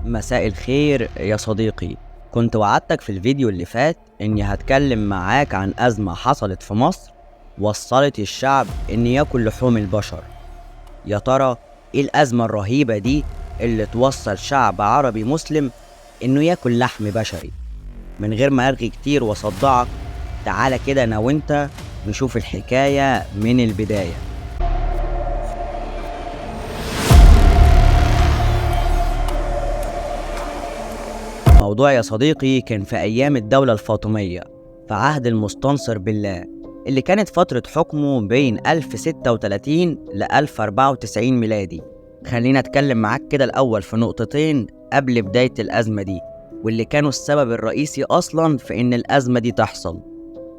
مساء الخير يا صديقي. كنت وعدتك في الفيديو اللي فات اني هتكلم معاك عن أزمة حصلت في مصر وصلت الشعب ان ياكل لحوم البشر. يا ترى ايه الأزمة الرهيبة دي اللي توصل شعب عربي مسلم انه ياكل لحم بشري؟ من غير ما ارغي كتير واصدعك، تعالى كده انا وانت نشوف الحكاية من البداية. الموضوع يا صديقي كان في أيام الدولة الفاطمية، في عهد المستنصر بالله، اللي كانت فترة حكمه بين 1036 ل 1094 ميلادي. خلينا أتكلم معاك كده الأول في نقطتين قبل بداية الأزمة دي، واللي كانوا السبب الرئيسي أصلا في إن الأزمة دي تحصل.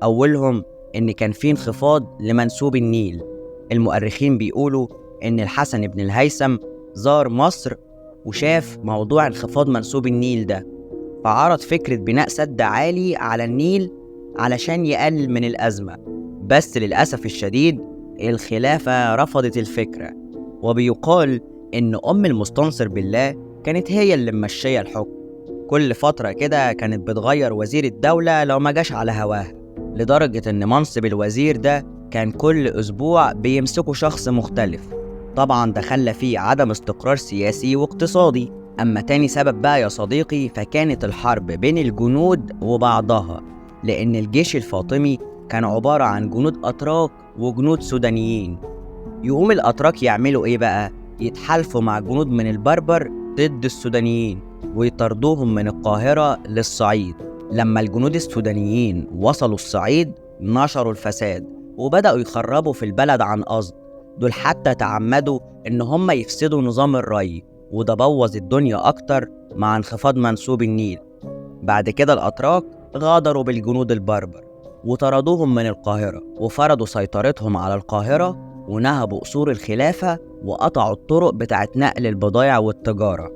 أولهم إن كان في انخفاض لمنسوب النيل. المؤرخين بيقولوا إن الحسن بن الهيثم زار مصر وشاف موضوع انخفاض منسوب النيل ده، فعرض فكرة بناء سد عالي على النيل علشان يقلل من الأزمة. بس للأسف الشديد الخلافة رفضت الفكرة، وبيقال إن أم المستنصر بالله كانت هي اللي ممشية الحكم. كل فترة كده كانت بتغير وزير الدولة لو ما جاش على هواها، لدرجة إن منصب الوزير ده كان كل أسبوع بيمسكه شخص مختلف. طبعا ده خلى فيه عدم استقرار سياسي واقتصادي. أما تاني سبب بقى يا صديقي فكانت الحرب بين الجنود وبعضها، لأن الجيش الفاطمي كان عبارة عن جنود أتراك وجنود سودانيين. يقوم الأتراك يعملوا إيه بقى؟ يتحالفوا مع جنود من البربر ضد السودانيين ويطردوهم من القاهرة للصعيد. لما الجنود السودانيين وصلوا الصعيد نشروا الفساد وبدأوا يخربوا في البلد عن قصد. دول حتى تعمدوا إن هم يفسدوا نظام الري، وده بوظ الدنيا أكتر مع انخفاض منسوب النيل. بعد كده الأتراك غادروا بالجنود البربر وطردوهم من القاهرة وفرضوا سيطرتهم على القاهرة ونهبوا قصور الخلافة وقطعوا الطرق بتاعت نقل البضائع والتجارة.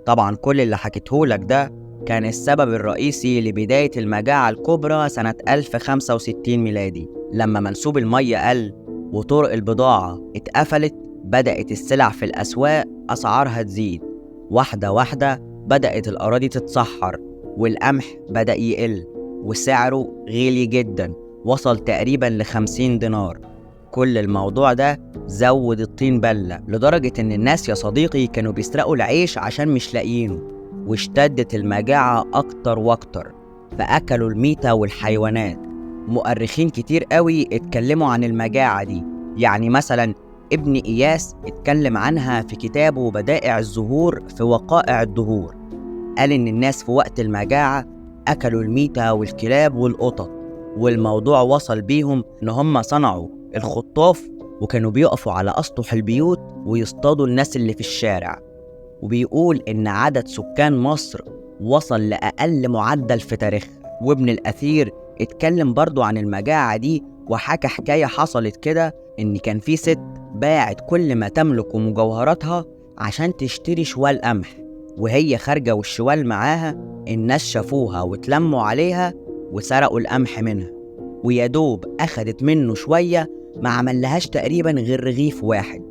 طبعا كل اللي حكيتهولك ده كان السبب الرئيسي لبداية المجاعة الكبرى سنة 1065 ميلادي. لما منسوب المية قل وطرق البضاعة اتقفلت، بدأت السلع في الأسواق أسعارها تزيد. واحدة واحدة بدأت الأراضي تتصحر، والقمح بدأ يقل وسعره غالي جدا، وصل تقريبا ل50 دينار. كل الموضوع ده زود الطين بلة، لدرجة إن الناس يا صديقي كانوا بيسرقوا العيش عشان مش لاقيينه. واشتدت المجاعة أكتر وأكتر، فأكلوا الميتة والحيوانات. مؤرخين كتير قوي اتكلموا عن المجاعة دي، يعني مثلا ابن إياس اتكلم عنها في كتابه بدائع الزهور في وقائع الدهور. قال إن الناس في وقت المجاعة أكلوا الميتة والكلاب والقطط، والموضوع وصل بيهم إن هم صنعوا الخطاف وكانوا بيقفوا على أسطح البيوت ويصطادوا الناس اللي في الشارع. وبيقول إن عدد سكان مصر وصل لأقل معدل في تاريخها. وابن الأثير اتكلم برضو عن المجاعة دي وحكى حكاية حصلت كده، إن كان في ست باعت كل ما تملك ومجوهراتها عشان تشتري شوال قمح، وهي خارجة والشوال معاها الناس شافوها وتلموا عليها وسرقوا القمح منها، ويادوب أخدت منه شوية، ما عملهاش تقريبا غير رغيف واحد.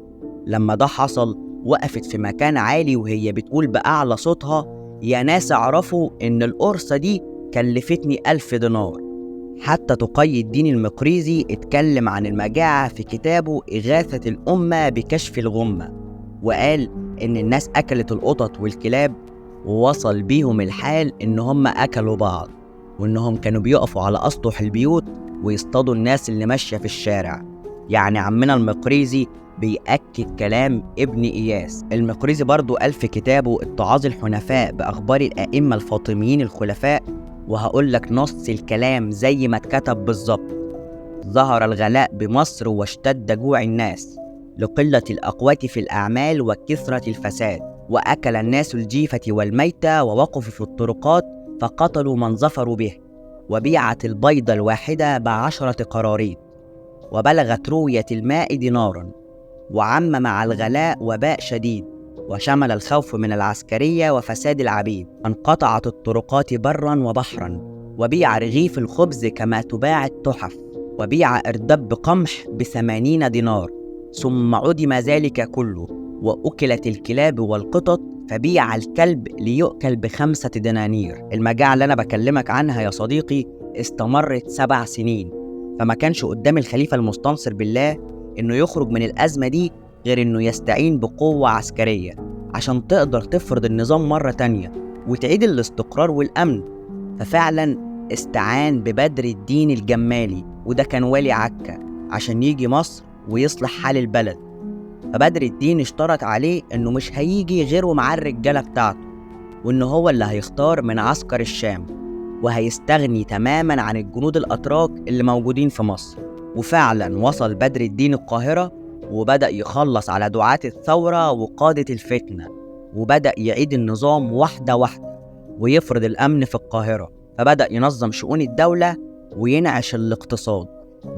لما ده حصل وقفت في مكان عالي وهي بتقول بأعلى صوتها: يا ناس اعرفوا إن القرصة دي كلفتني 1000 دينار. حتى تقي الدين المقريزي اتكلم عن المجاعة في كتابه إغاثة الأمة بكشف الغمة، وقال إن الناس أكلت القطط والكلاب، ووصل بيهم الحال إن هم أكلوا بعض، وإنهم كانوا بيقفوا على أسطح البيوت ويصطادوا الناس اللي ماشية في الشارع. يعني عمنا المقريزي بيأكد كلام ابن إياس. المقريزي برضو قال في كتابه اتعاظ الحنفاء بأخبار الأئمة الفاطميين الخلفاء، وهقول لك نص الكلام زي ما اتكتب بالظبط: ظهر الغلاء بمصر واشتد جوع الناس لقلة الأقوات في الأعمال وكثرة الفساد، وأكل الناس الجيفة والميتة ووقفوا في الطرقات فقتلوا من ظفروا به، وبيعت البيضة الواحدة ب10 قراريط، وبلغت روية الماء دينارا. وعم مع الغلاء وباء شديد، وشمل الخوف من العسكرية وفساد العبيد. انقطعت الطرقات برا وبحرا، وبيع رغيف الخبز كما تباع التحف، وبيع أردب قمح ب80 دينار. ثم عدم ذلك كله، وأكلت الكلاب والقطط فبيع الكلب ليؤكل ب5 دنانير. المجاعة اللي أنا بكلمك عنها يا صديقي استمرت 7 سنين، فما كانش قدام الخليفة المستنصر بالله إنه يخرج من الأزمة دي غير إنه يستعين بقوة عسكرية عشان تقدر تفرض النظام مرة تانية وتعيد الاستقرار والأمن. ففعلا استعان ببدر الدين الجمالي، وده كان والي عكا، عشان يجي مصر ويصلح حال البلد. فبدر الدين اشترط عليه إنه مش هيجي غير ومعاه الرجالة بتاعته، وإنه هو اللي هيختار من عسكر الشام، وهيستغني تماما عن الجنود الأتراك اللي موجودين في مصر. وفعلا وصل بدر الدين القاهرة، وبدأ يخلص على دعاة الثورة وقادة الفتنة، وبدأ يعيد النظام واحدة واحدة ويفرض الأمن في القاهرة. فبدأ ينظم شؤون الدولة وينعش الاقتصاد.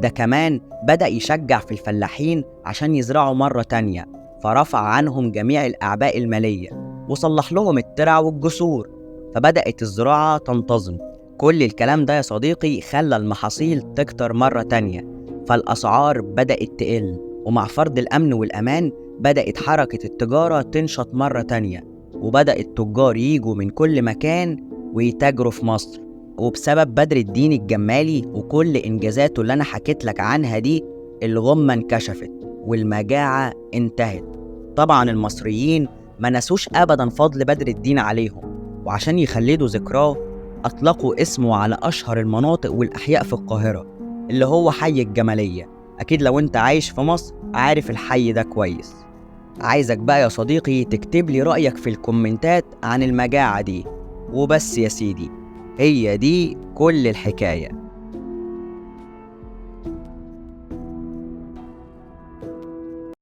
ده كمان بدأ يشجع في الفلاحين عشان يزرعوا مرة تانية، فرفع عنهم جميع الأعباء المالية وصلح لهم الترع والجسور، فبدأت الزراعة تنتظم. كل الكلام ده يا صديقي خلى المحاصيل تكتر مرة تانية، فالأسعار بدأت تقل، ومع فرض الأمن والأمان بدأت حركة التجارة تنشط مرة تانية، وبدأ التجار ييجوا من كل مكان ويتاجروا في مصر. وبسبب بدر الدين الجمالي وكل إنجازاته اللي أنا حكيت لك عنها دي، الغمة انكشفت والمجاعة انتهت. طبعا المصريين ما نسوش أبدا فضل بدر الدين عليهم، وعشان يخلدوا ذكراه أطلقوا اسمه على أشهر المناطق والأحياء في القاهرة، اللي هو حي الجمالية. أكيد لو أنت عايش في مصر عارف الحي ده كويس. عايزك بقى يا صديقي تكتب لي رأيك في الكومنتات عن المجاعة دي. وبس يا سيدي، هي دي كل الحكاية.